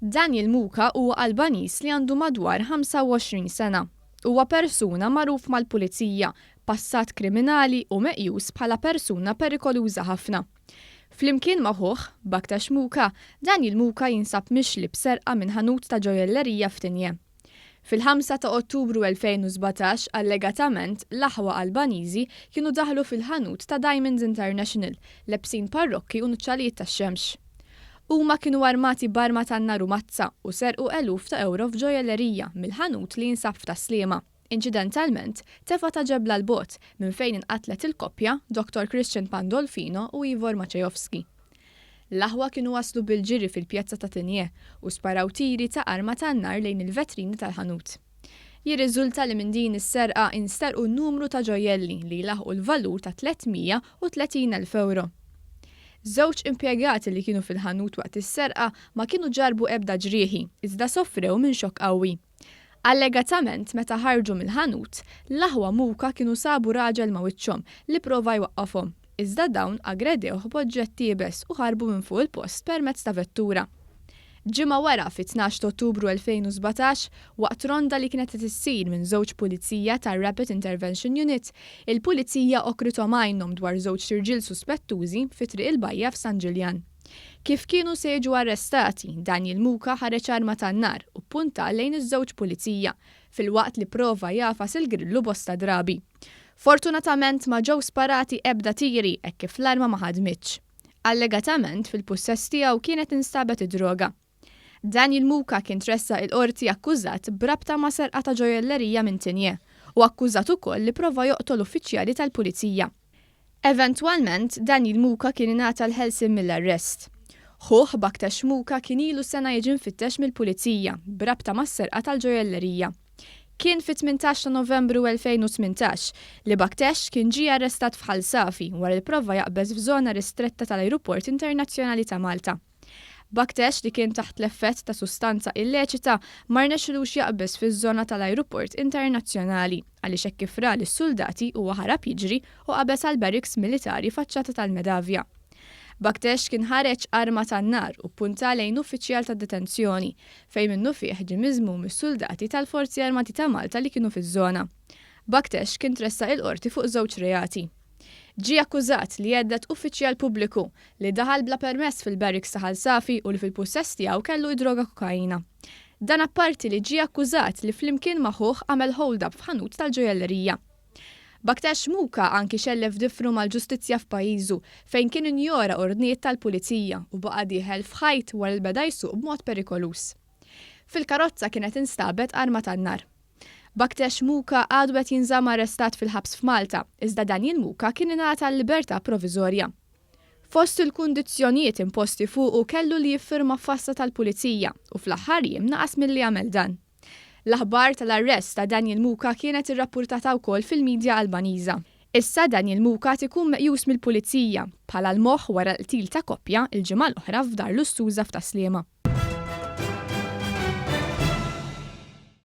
Daniel Muka huwa Albanis li għandu madwar 25 sena. Huwa persuna magħruf mal-pulizija, passat kriminali u meqjus bħala persuna perikoluża ħafna. Flimkien magħhom, Baktash Muka, Daniel Muka jinsab mixli b'serqa minn ħanut ta' ġojellerija f'Tinje. Fil-5 ta' Ottubru 2017, allegatament, l-aħwa Albaniżi kienu daħlu fil-ħanut ta' Diamonds International, lebsin parrokki u nuċċalijiet tax-xemx. Huma kienu armati barma tan-nar u mazza u serqu eluf ta' euro f'ġojellerija mill-ħanut li jinsab f'Taslima. Incidentalment, tefa ta' ġebla l-bot minn fejn inqatlet il-koppja Dr. Christian Pandolfino u Ivor Maciejowski. L-aħwa kienu waslu bil-ġiri fil-pjazza ta' Tinje u sparaw tiri ta' arma tan-nar lejn il-vetrini tal-ħanut. Jirriżulta li minn din is-serqa insterqu n-numru ta' ġojelli li laħqu l-valur ta' 330,000 euro. Żewġ impjegati li kienu fil-ħanut waqt is-serqa ma kienu ġarbu ebda ġrieħi, iżda soffrew minn xokk qawwi. Allegatament meta ħarġu mill-ħanut, l-aħwa Muka kienu sabu raġel ma' wiċċhom li prova jwaqqafhom, iżda dawn aggredewh b'oġġetti ibes u ħarbu minn fuq il-post permezz ta' vettura. Ġimgħa wara fit-12 Ottubru 2017, waqt ronda li kienet issir minn żewġ pulizija tar-Rapid Intervention Unit, il-pulizija okritom għajnhom dwar żewġ irġiel suspettużi fi triq il-Bajja f'San Ġiljan. Kif kienu se jiġu arrestati, Daniel Muka ħareġ arma tan-nar u punta lejn iż-żewġ pulizija, filwaqt li prova jafas il-grillu bosta drabi. Fortunatament ma ġew sparati ebda tiri hekk kif l-arma ma ħadmitx. Allegatament fil-pussess tiegħu kienet instabet id-droga. Daniel Muka kien tressa il-qorti akkużat brabta ma' serqa ta' ġojellerija minn Tinje u akkużat ukoll li prova joqtol uffiċjali tal-pulizija. Eventwalment, Daniel Muka kien ingħata l-ħelsien mill-arrest. Ħuh Baktash Muka kien ilu sena jiġi mfittex mill-pulizija brabta ma' serqa tal-ġojellerija. Kien fit-18 ta' Novembru 2018 li Baktash kien ġie arrestat f'Ħal Safi wara li prova jaqbeż f'żona ristretta tal-Ajruport Internazzjonali ta' Malta. Baktash li kien taħt l-effett ta' sustanza illeċita ma rnexxilux jaqbeż fiż-żona tal-Ajruport Internazzjonali għaliex hekk kif ra lis-suldati huwa ħarab jiġri u qabeż għal barracks militari faċċata tal-Medavja. Baktash kien ħareġ arma tan-nar u punta lejn uffiċjal ta' detenzjoni fejn minnu fih ġie miżmum mis-suldati tal-Forzi Armati ta' Malta li kienu fiż-żona. Baktash kien tressa il-qorti fuq żewġ reati. Ġie akkużat li jeddet uffiċjal pubbliku li daħal bla permess fil-barracks ta' Ħal Safi u li fil-pussess tiegħu kellu id-droga kokaina. Dan apparti li ġie akkużat li flimkien magħhom għamel hold-up f'ħanut tal-ġojellerija. Baktash Muka anki xellef difru mal-ġustizzja f'pajjiżu fejn kien injora ordnijiet tal-pulizija u baqa' dieħel f'ħajt wara l-beda jsuq b'mod perikolus. Fil-karozza kienet instabet arma tan-nar. Baktash Muka għadu qed jinżamm arrestat fil-ħabs f'Malta, iżda Daniel Muka kien ingħata l-libertà proviżorja. Fost il-kundizzjonijiet imposti fuqu kellu li jiffirma f'assa tal-pulizija u fl-aħħar jiem naqas milli għamel dan. L-aħbar tal-arrest ta' Daniel Muka kienet irrappurtata wkoll fil-medja Albaniża. Issa Daniel Muka ikun meqjus mill-pulizija bħala l-moħħ wara l-qtil ta' koppja il-ġimgħa l-oħra f'dar Lussuża f'Taslima.